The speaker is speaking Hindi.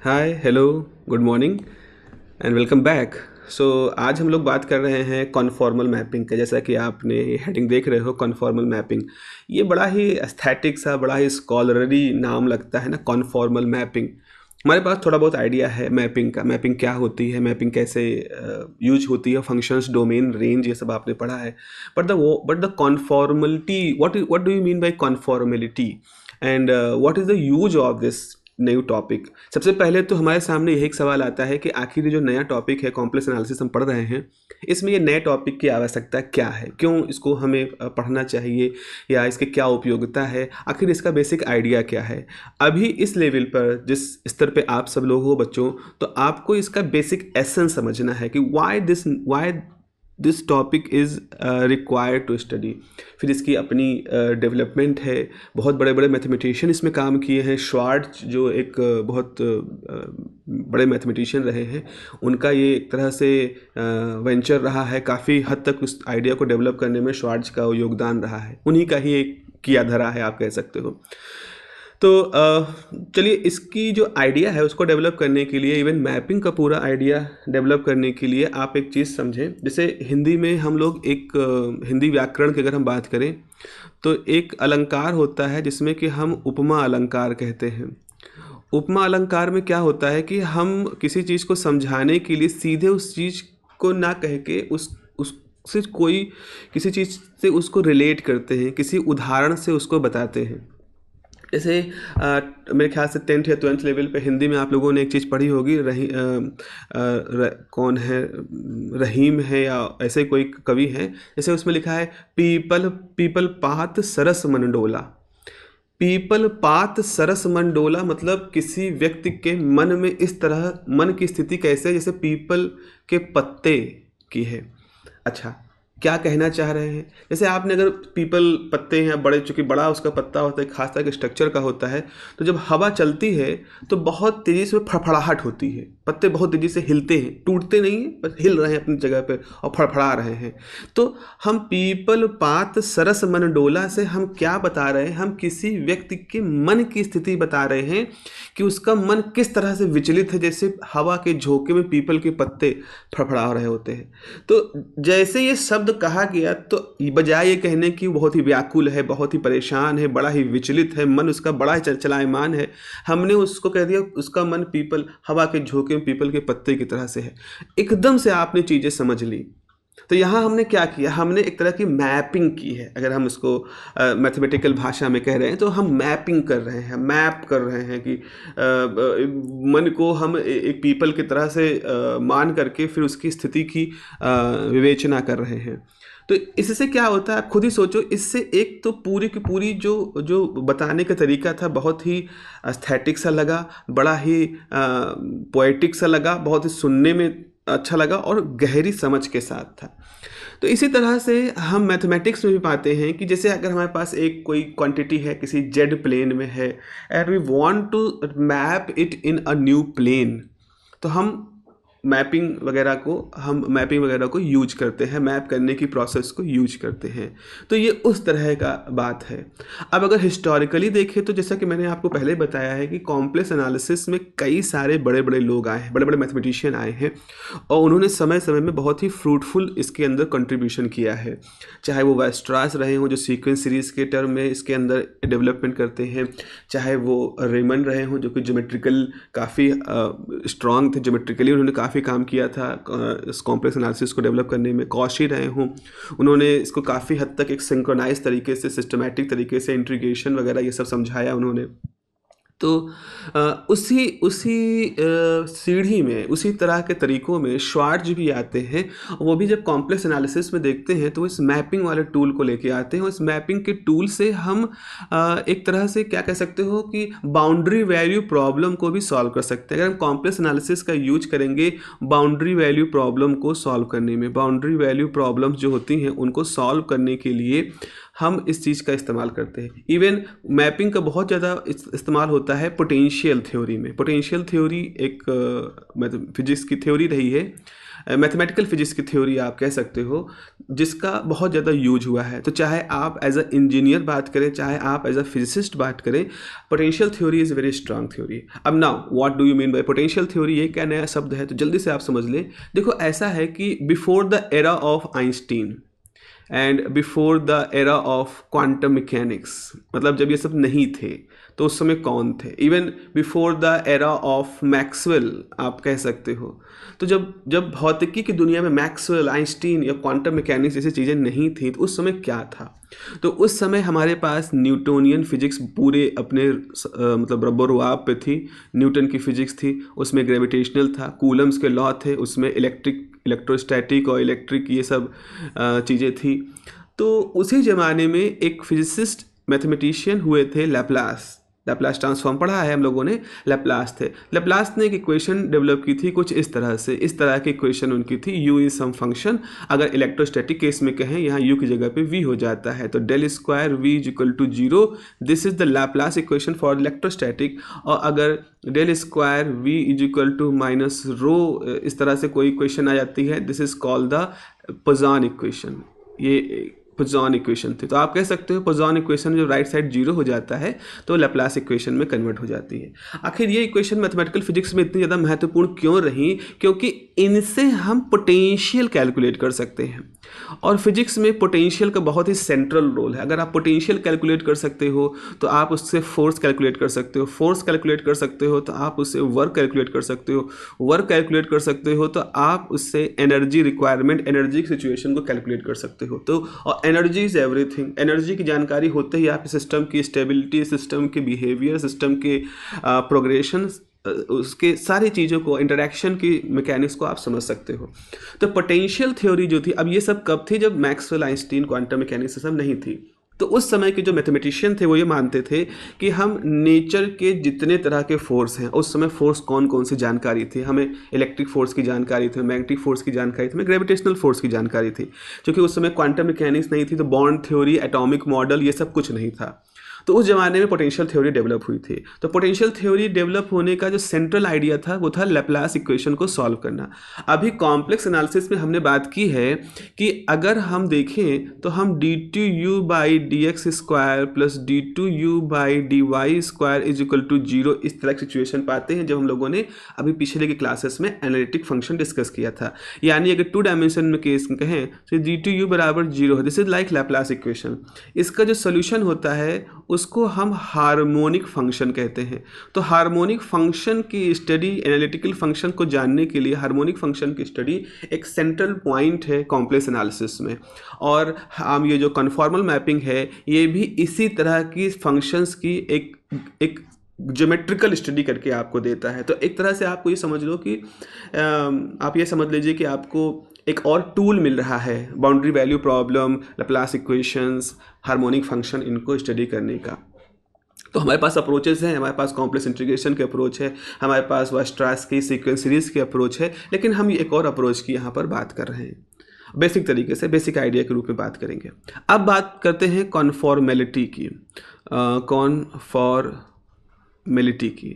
Hi hello good morning and welcome back. So आज हम लोग बात कर रहे हैं कॉन्फॉर्मल मैपिंग का। जैसा कि आपने ये हेडिंग देख रहे हो, कॉन्फॉर्मल मैपिंग। ये बड़ा ही एस्थेटिक सा, बड़ा ही स्कॉलरली नाम लगता है ना, कॉन्फॉर्मल मैपिंग। हमारे पास थोड़ा बहुत आइडिया है मैपिंग का, मैपिंग क्या होती है, मैपिंग कैसे यूज होती है, फंक्शंस, डोमेन, रेंज, ये सब आपने पढ़ा है। But the conformality, what do you mean by conformality and what is the use of this new topic. सबसे पहले तो हमारे सामने यही एक सवाल आता है कि आखिर ये जो नया टॉपिक है, कॉम्प्लेक्स एनालिसिस हम पढ़ रहे हैं, इसमें ये नए टॉपिक की आवश्यकता क्या है, क्यों इसको हमें पढ़ना चाहिए, या इसकी क्या उपयोगिता है, आखिर इसका बेसिक आइडिया क्या है। अभी इस लेवल पर, जिस स्तर पे आप सब लोग हो बच्चों, तो आपको इसका बेसिक एसेंस समझना है कि why this topic is required to study. फिर इसकी अपनी डेवलपमेंट है। बहुत बड़े बड़े मैथमेटिशियन इसमें काम किए हैं। श्वार्ट्ज जो एक बहुत बड़े मैथमेटिशियन रहे हैं, उनका ये एक तरह से वेंचर रहा है। काफ़ी हद तक उस आइडिया को डेवलप करने में श्वार्ट्ज का योगदान रहा है, उन्हीं का ही एक किया धरा है, आप कह सकते हो। तो चलिए, इसकी जो आइडिया है उसको डेवलप करने के लिए, इवन मैपिंग का पूरा आइडिया डेवलप करने के लिए आप एक चीज़ समझें। जैसे हिंदी में हम लोग एक हिंदी व्याकरण की अगर हम बात करें, तो एक अलंकार होता है जिसमें कि हम उपमा अलंकार कहते हैं। उपमा अलंकार में क्या होता है कि हम किसी चीज़ को समझाने के लिए सीधे उस चीज़ को ना कह के उससे कोई किसी चीज़ से उसको रिलेट करते हैं, किसी उदाहरण से उसको बताते हैं। जैसे मेरे ख्याल से 10th या 12th लेवल पे हिंदी में आप लोगों ने एक चीज़ पढ़ी होगी, कौन है, रहीम है या ऐसे कोई कवि है। जैसे उसमें लिखा है, पीपल पीपल पात सरस मन डोला। पीपल पात सरस मन डोला मतलब किसी व्यक्ति के मन में इस तरह, मन की स्थिति कैसे, जैसे पीपल के पत्ते की है। अच्छा, क्या कहना चाह रहे हैं? जैसे आपने अगर पीपल पत्ते हैं बड़े, चूँकि बड़ा उसका पत्ता होता है, खास तरह के स्ट्रक्चर का होता है, तो जब हवा चलती है तो बहुत तेज़ी से फड़फड़ाहट होती है, पत्ते बहुत तेज़ी से हिलते हैं, टूटते नहीं हैं, बस हिल रहे हैं अपनी जगह पे और फड़फड़ा रहे हैं। तो हम पीपल पात सरस मन डोला से हम क्या बता रहे हैं? हम किसी व्यक्ति के मन की स्थिति बता रहे हैं कि उसका मन किस तरह से विचलित है, जैसे हवा के झोंके में पीपल के पत्ते फड़फड़ा रहे होते हैं। तो जैसे ये शब्द कहा गया, तो बजाय ये कहने कि वो बहुत ही व्याकुल है, बहुत ही परेशान है, बड़ा ही विचलित है, मन उसका बड़ा ही चलायमान है, हमने उसको कह दिया उसका मन पीपल, हवा के झोंके में पीपल के पत्ते की तरह से है। एकदम से आपने चीज़ें समझ ली। तो यहाँ हमने क्या किया, हमने एक तरह की मैपिंग की है। अगर हम इसको मैथमेटिकल भाषा में कह रहे हैं, तो हम मैपिंग कर रहे हैं, मैप कर रहे हैं कि मन को हम एक पीपल की तरह से मान करके फिर उसकी स्थिति की विवेचना कर रहे हैं। तो इससे क्या होता है, आप खुद ही सोचो। इससे एक तो पूरी की पूरी जो जो बताने का तरीका था, बहुत ही एस्थेटिक सा लगा, बड़ा ही पोएटिक सा लगा, बहुत ही सुनने में अच्छा लगा और गहरी समझ के साथ था। तो इसी तरह से हम मैथमेटिक्स में भी पाते हैं कि जैसे अगर हमारे पास एक कोई क्वांटिटी है, किसी जेड प्लेन में है, and we want to map it in a new plane, तो हम मैपिंग वगैरह को यूज करते हैं, मैप करने की प्रोसेस को यूज करते हैं। तो ये उस तरह का बात है। अब अगर हिस्टोरिकली देखें, तो जैसा कि मैंने आपको पहले बताया है कि कॉम्प्लेक्स एनालिसिस में कई सारे बड़े बड़े लोग आए हैं, बड़े बड़े मैथमेटिशियन आए हैं, और उन्होंने समय समय में बहुत ही फ्रूटफुल इसके अंदर कंट्रीब्यूशन किया है। चाहे वो वेस्ट्रास रहे हों, जो सीक्वेंस सीरीज़ के टर्म में इसके अंदर डेवलपमेंट करते हैं, चाहे वो रेमंड रहे हों, जो कि ज्योमेट्रिकल काफ़ी स्ट्रांग थे, ज्योमेट्रिकली उन्होंने काफ़ी काम किया था इस कॉम्प्लेक्स एनालिसिस को डेवलप करने में। कॉशी रहे हों, उन्होंने इसको काफ़ी हद तक एक सिंक्रोनाइज तरीके से, सिस्टमैटिक तरीके से इंटीग्रेशन वगैरह ये सब समझाया उन्होंने। तो उसी उसी सीढ़ी में, उसी तरह के तरीकों में श्वार्ट्ज भी आते हैं। वो भी जब कॉम्प्लेक्स एनालिसिस में देखते हैं, तो इस मैपिंग वाले टूल को लेके आते हैं, और इस मैपिंग के टूल से हम एक तरह से क्या कह सकते हो कि बाउंड्री वैल्यू प्रॉब्लम को भी सॉल्व कर सकते हैं। अगर हम कॉम्प्लेक्स एनालिसिस का यूज करेंगे बाउंड्री वैल्यू प्रॉब्लम को सॉल्व करने में, बाउंड्री वैल्यू प्रॉब्लम्स जो होती हैं उनको सॉल्व करने के लिए हम इस चीज़ का इस्तेमाल करते हैं। इवन मैपिंग का बहुत ज़्यादा इस्तेमाल होता है पोटेंशियल थ्योरी में। पोटेंशियल थ्योरी एक मतलब फिजिक्स की थ्योरी रही है, मैथमेटिकल फिजिक्स की थ्योरी आप कह सकते हो, जिसका बहुत ज़्यादा यूज हुआ है। तो चाहे आप एज अ इंजीनियर बात करें, चाहे आप एज अ फिजिसिस्ट बात करें, potential theory is very strong theory. अब now what do you mean by potential theory, ये क्या नया शब्द है, तो जल्दी से आप समझ लें। देखो ऐसा है कि before the era of Einstein and before the era of quantum mechanics, मतलब जब ये सब नहीं थे तो उस समय कौन थे, even before the era of Maxwell आप कह सकते हो। तो जब जब भौतिकी की दुनिया में मैक्सवेल, आइंस्टीन या क्वांटम मैकेनिक्स जैसी चीज़ें नहीं थी, तो उस समय क्या था? तो उस समय हमारे पास न्यूटोनियन फिजिक्स पूरे अपने मतलब रब्बो-रुआब पे थी। न्यूटन की फिजिक्स थी, उसमें ग्रेविटेशनल था, कूलम्स के लॉ थे, उसमें इलेक्ट्रोस्टैटिक और इलेक्ट्रिक ये सब चीज़ें थी। तो उसी ज़माने में एक फिजिसिस्ट मैथमेटिशियन हुए थे लैप्लास। लैप्लास ट्रांसफॉर्म पढ़ा है हम लोगों ने। लैप्लास थे, लैप्लास ने एक इक्वेशन डेवलप की थी कुछ इस तरह से, इस तरह की इक्वेशन उनकी थी, u इज सम फंक्शन, अगर इलेक्ट्रोस्टैटिक केस में कहें यहाँ u की जगह पे v हो जाता है, तो del square v is equal to 0, this is the Laplace equation for electrostatic. और अगर del square v is equal to minus rho, इस तरह से कोई इक्वेशन आ जाती है, this is called the Poisson equation. ये पोजॉन इक्वेशन थी। तो आप कह सकते हो पोजॉन इक्वेशन जो राइट साइड 0 हो जाता है तो लैप्लास इक्वेशन में कन्वर्ट हो जाती है। आखिर ये इक्वेशन मैथमेटिकल फिजिक्स में इतनी ज़्यादा महत्वपूर्ण क्यों रही? क्योंकि इनसे हम पोटेंशियल कैलकुलेट कर सकते हैं, और फिजिक्स में पोटेंशियल का बहुत ही सेंट्रल रोल है। अगर आप पोटेंशियल कैलकुलेट कर सकते हो तो आप उससे फोर्स कैलकुलेट कर सकते हो, फोर्स कैलकुलेट कर सकते हो तो आप उससे वर्क कैलकुलेट कर सकते हो, वर्क कैलकुलेट कर सकते हो तो आप उससे एनर्जी रिक्वायरमेंट, एनर्जी की सिचुएशन को कैलकुलेट कर सकते हो। तो और एनर्जी इज़ एवरीथिंग। एनर्जी की जानकारी होते ही आप सिस्टम की स्टेबिलिटी, सिस्टम के बिहेवियर, सिस्टम के प्रोग्रेशन, उसके सारी चीज़ों को, इंटरेक्शन की मैकेनिक्स को आप समझ सकते हो। तो पोटेंशियल थ्योरी जो थी, अब ये सब कब थी? जब मैक्सवेल, आइंस्टीन, क्वांटम मैकेनिक्स सब नहीं थी। तो उस समय के जो मैथमेटिशियन थे वो ये मानते थे कि हम नेचर के जितने तरह के फोर्स हैं, उस समय फोर्स कौन कौन सी जानकारी थी, हमें इलेक्ट्रिक फोर्स की जानकारी थी, मैग्नेटिक फोर्स की जानकारी थी, हमें ग्रेविटेशनल फोर्स की जानकारी थी। क्योंकि उस समय क्वांटम मैकेनिक्स नहीं थी, तो बॉन्ड थ्योरी, एटॉमिक मॉडल, ये सब कुछ नहीं था। तो उस ज़माने में पोटेंशियल थ्योरी डेवलप हुई थी। तो पोटेंशियल थ्योरी डेवलप होने का जो सेंट्रल आइडिया था वो था लैप्लास इक्वेशन को सॉल्व करना। अभी कॉम्प्लेक्स एनालिसिस में हमने बात की है कि अगर हम देखें तो हम d2u by d x square plus d2u by d y square is equal to 0, इस तरह की सिचुएशन पाते हैं जब हम लोगों ने अभी पिछले के क्लासेस में एनालिटिक फंक्शन डिस्कस किया था। यानी अगर 2 डायमेंशन में केस में कहें तो d2u बराबर 0 है, this is like Laplace equation. इसका जो सोल्यूशन होता है उसको हम हार्मोनिक फंक्शन कहते हैं। तो हार्मोनिक फंक्शन की स्टडी, एनालिटिकल फंक्शन को जानने के लिए हार्मोनिक फंक्शन की स्टडी एक सेंट्रल पॉइंट है कॉम्प्लेक्स एनालिसिस में। और हम ये जो कन्फॉर्मल मैपिंग है ये भी इसी तरह की फंक्शंस की एक ज्योमेट्रिकल स्टडी करके आपको देता है। तो एक तरह से आपको ये समझ लो कि आप ये समझ लीजिए कि आपको एक और टूल मिल रहा है boundary value problem, Laplace equations, harmonic function, इनको स्टडी करने का। तो हमारे पास अप्रोचेस हैं, हमारे पास कॉम्प्लेक्स इंटीग्रेशन के अप्रोच है, हमारे पास वेस्ट्रास की सीक्वेंस सीरीज के अप्रोच है, लेकिन हम एक और अप्रोच की यहाँ पर बात कर रहे हैं। बेसिक तरीके से, बेसिक आइडिया के रूप में बात करेंगे। अब बात करते हैं कॉन्फॉर्मेलिटी की, कॉन्फॉर्मेलिटी की।